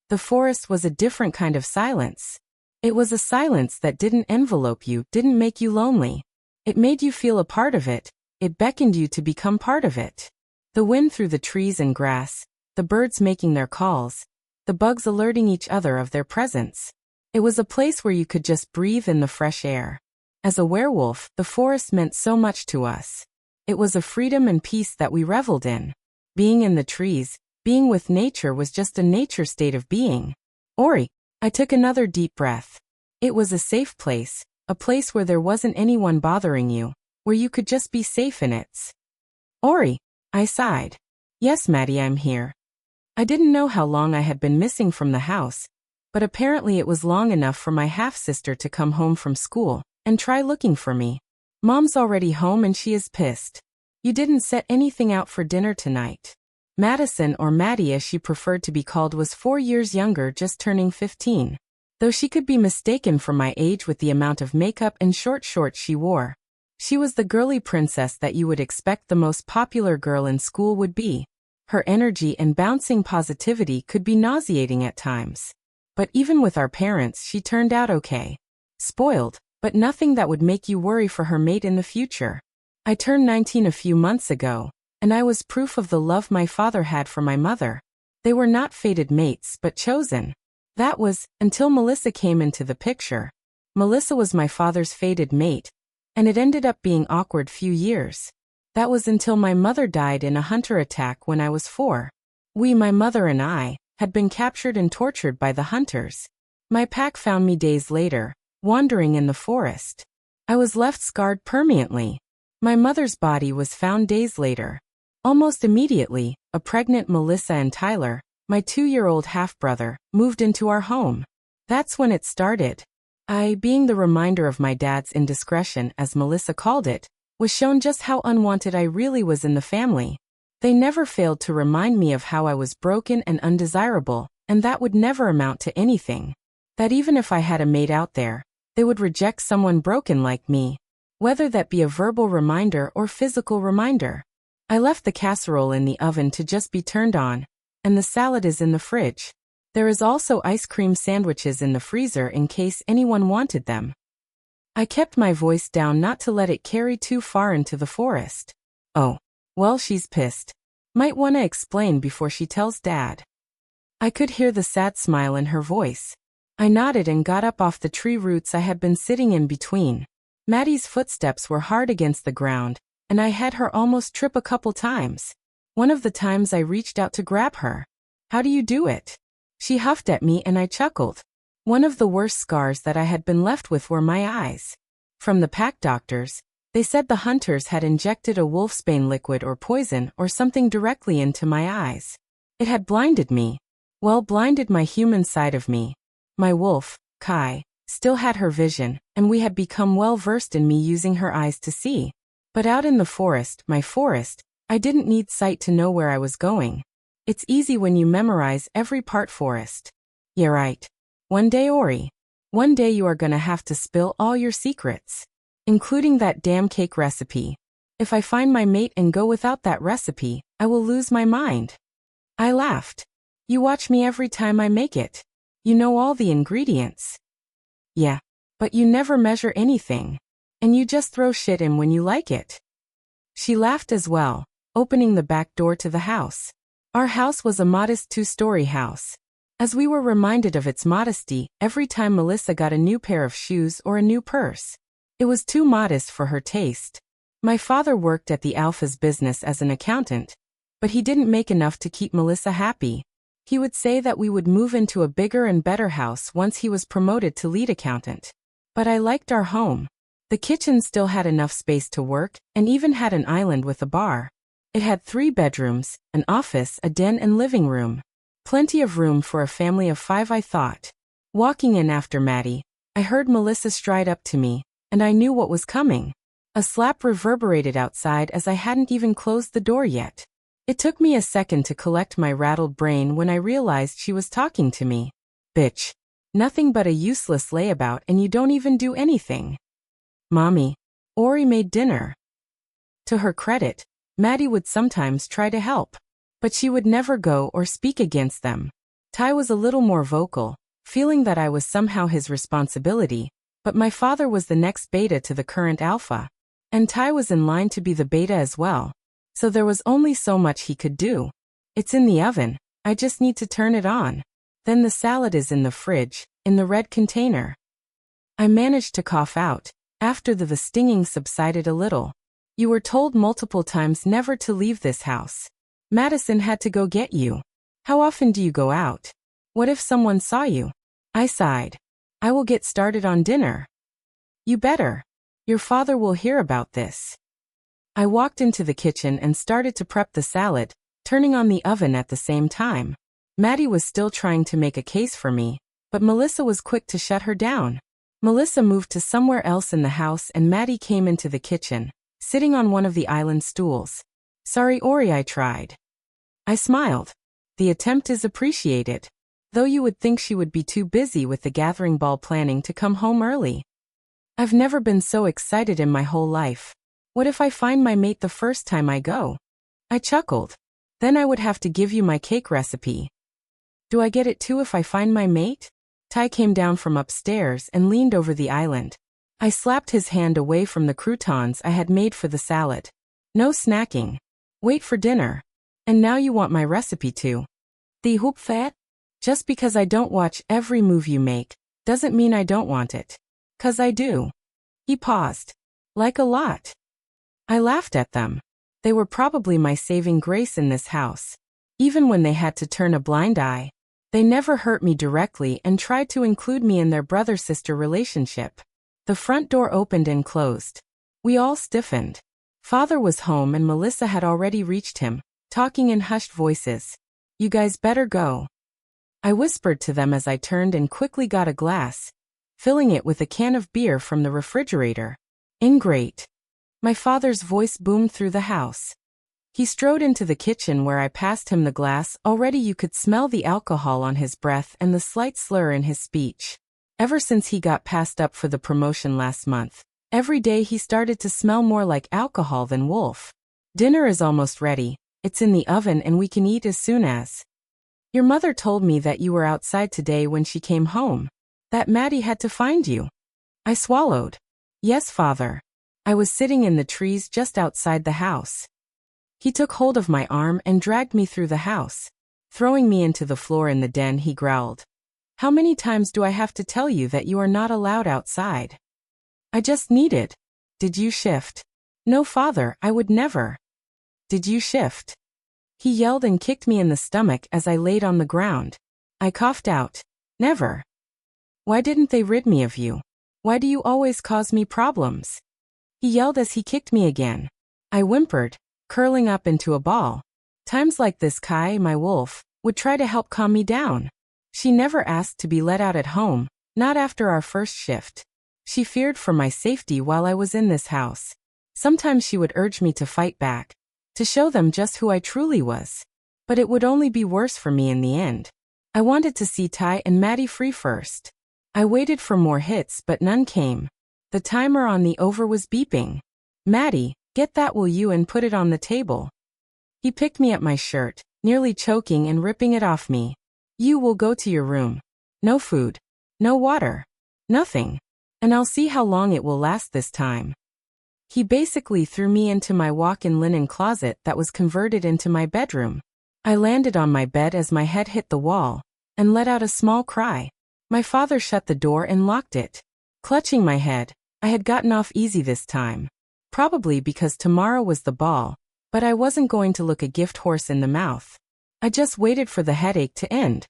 The forest was a different kind of silence. It was a silence that didn't envelope you, didn't make you lonely. It made you feel a part of it. It beckoned you to become part of it. The wind through the trees and grass, the birds making their calls, the bugs alerting each other of their presence. It was a place where you could just breathe in the fresh air. As a werewolf, the forest meant so much to us. It was a freedom and peace that we reveled in. Being in the trees, being with nature was just a nature state of being. Ori, I took another deep breath. It was a safe place, a place where there wasn't anyone bothering you, where you could just be safe in it. Ori, I sighed. Yes, Maddie, I'm here. I didn't know how long I had been missing from the house, but apparently it was long enough for my half-sister to come home from school and try looking for me. Mom's already home and she is pissed. You didn't set anything out for dinner tonight. Madison, or Maddie as she preferred to be called, was 4 years younger, just turning 15. Though she could be mistaken for my age with the amount of makeup and short shorts she wore. She was the girly princess that you would expect the most popular girl in school would be. Her energy and bouncing positivity could be nauseating at times. But even with our parents, she turned out okay. Spoiled, but nothing that would make you worry for her mate in the future. I turned 19 a few months ago, and I was proof of the love my father had for my mother. They were not fated mates but chosen. That was, until Melissa came into the picture. Melissa was my father's fated mate, and it ended up being awkward few years. That was until my mother died in a hunter attack when I was 4. My mother and I, had been captured and tortured by the hunters. My pack found me days later, wandering in the forest. I was left scarred permanently. My mother's body was found days later. Almost immediately, a pregnant Melissa and Tyler, my 2-year-old half-brother, moved into our home. That's when it started. I, being the reminder of my dad's indiscretion, as Melissa called it, was shown just how unwanted I really was in the family. They never failed to remind me of how I was broken and undesirable, and that would never amount to anything. That even if I had a mate out there, they would reject someone broken like me. Whether that be a verbal reminder or physical reminder. I left the casserole in the oven to just be turned on, and the salad is in the fridge. There is also ice cream sandwiches in the freezer in case anyone wanted them. I kept my voice down not to let it carry too far into the forest. Oh, well, she's pissed. Might wanna explain before she tells Dad. I could hear the sad smile in her voice. I nodded and got up off the tree roots I had been sitting in between. Maddie's footsteps were hard against the ground, and I had her almost trip a couple times. One of the times I reached out to grab her. How do you do it? She huffed at me and I chuckled. One of the worst scars that I had been left with were my eyes. From the pack doctors, they said the hunters had injected a wolfsbane liquid or poison or something directly into my eyes. It had blinded me. Well, blinded my human side of me. My wolf, Kai, still had her vision, and we had become well versed in me using her eyes to see. But out in the forest, my forest, I didn't need sight to know where I was going. It's easy when you memorize every part forest. Yeah, right. One day, Ori. One day you are gonna have to spill all your secrets. Including that damn cake recipe. If I find my mate and go without that recipe, I will lose my mind. I laughed. You watch me every time I make it. You know all the ingredients. Yeah. But you never measure anything. And you just throw shit in when you like it. She laughed as well, opening the back door to the house. Our house was a modest 2-story house. As we were reminded of its modesty every time Melissa got a new pair of shoes or a new purse. It was too modest for her taste. My father worked at the Alpha's business as an accountant, but he didn't make enough to keep Melissa happy. He would say that we would move into a bigger and better house once he was promoted to lead accountant. But I liked our home. The kitchen still had enough space to work, and even had an island with a bar. It had 3 bedrooms, an office, a den and living room. Plenty of room for a family of 5, I thought. Walking in after Maddie, I heard Melissa stride up to me, and I knew what was coming. A slap reverberated outside as I hadn't even closed the door yet. It took me a second to collect my rattled brain when I realized she was talking to me. Bitch. Nothing but a useless layabout and you don't even do anything. Mommy. Ori made dinner. To her credit, Maddie would sometimes try to help. But she would never go or speak against them. Ty was a little more vocal, feeling that I was somehow his responsibility, but my father was the next beta to the current alpha. And Ty was in line to be the beta as well. So there was only so much he could do. It's in the oven, I just need to turn it on. Then the salad is in the fridge, in the red container. I managed to cough out, after the stinging subsided a little. You were told multiple times never to leave this house. Madison had to go get you. How often do you go out? What if someone saw you? I sighed. I will get started on dinner. You better. Your father will hear about this. I walked into the kitchen and started to prep the salad, turning on the oven at the same time. Maddie was still trying to make a case for me, but Melissa was quick to shut her down. Melissa moved to somewhere else in the house and Maddie came into the kitchen, sitting on one of the island stools. Sorry, Ori, I tried. I smiled. The attempt is appreciated. Though you would think she would be too busy with the gathering ball planning to come home early. I've never been so excited in my whole life. What if I find my mate the first time I go? I chuckled. Then I would have to give you my cake recipe. Do I get it too if I find my mate? Ty came down from upstairs and leaned over the island. I slapped his hand away from the croutons I had made for the salad. No snacking. Wait for dinner. And now you want my recipe too. The hoop fat? Just because I don't watch every move you make, doesn't mean I don't want it. 'Cause I do. He paused. Like a lot. I laughed at them. They were probably my saving grace in this house. Even when they had to turn a blind eye, they never hurt me directly and tried to include me in their brother-sister relationship. The front door opened and closed. We all stiffened. Father was home and Melissa had already reached him, talking in hushed voices. You guys better go. I whispered to them as I turned and quickly got a glass, filling it with a can of beer from the refrigerator. Ingrate. My father's voice boomed through the house. He strode into the kitchen where I passed him the glass. Already you could smell the alcohol on his breath and the slight slur in his speech. Ever since he got passed up for the promotion last month, every day he started to smell more like alcohol than Wolf. Dinner is almost ready. It's in the oven and we can eat as soon as. Your mother told me that you were outside today when she came home. That Maddie had to find you. I swallowed. Yes, Father. I was sitting in the trees just outside the house. He took hold of my arm and dragged me through the house. Throwing me into the floor in the den, he growled. How many times do I have to tell you that you are not allowed outside? I just needed. Did you shift? No, Father, I would never. Did you shift? He yelled and kicked me in the stomach as I laid on the ground. I coughed out. Never. Why didn't they rid me of you? Why do you always cause me problems? He yelled as he kicked me again. I whimpered, curling up into a ball. Times like this Kai, my wolf, would try to help calm me down. She never asked to be let out at home, not after our first shift. She feared for my safety while I was in this house. Sometimes she would urge me to fight back, to show them just who I truly was. But it would only be worse for me in the end. I wanted to see Ty and Maddie free first. I waited for more hits but none came. The timer on the over was beeping. Maddie, get that will you and put it on the table. He picked me at my shirt, nearly choking and ripping it off me. You will go to your room. No food. No water. Nothing. And I'll see how long it will last this time. He basically threw me into my walk-in linen closet that was converted into my bedroom. I landed on my bed as my head hit the wall, and let out a small cry. My father shut the door and locked it. Clutching my head, I had gotten off easy this time. Probably because tomorrow was the ball, but I wasn't going to look a gift horse in the mouth. I just waited for the headache to end.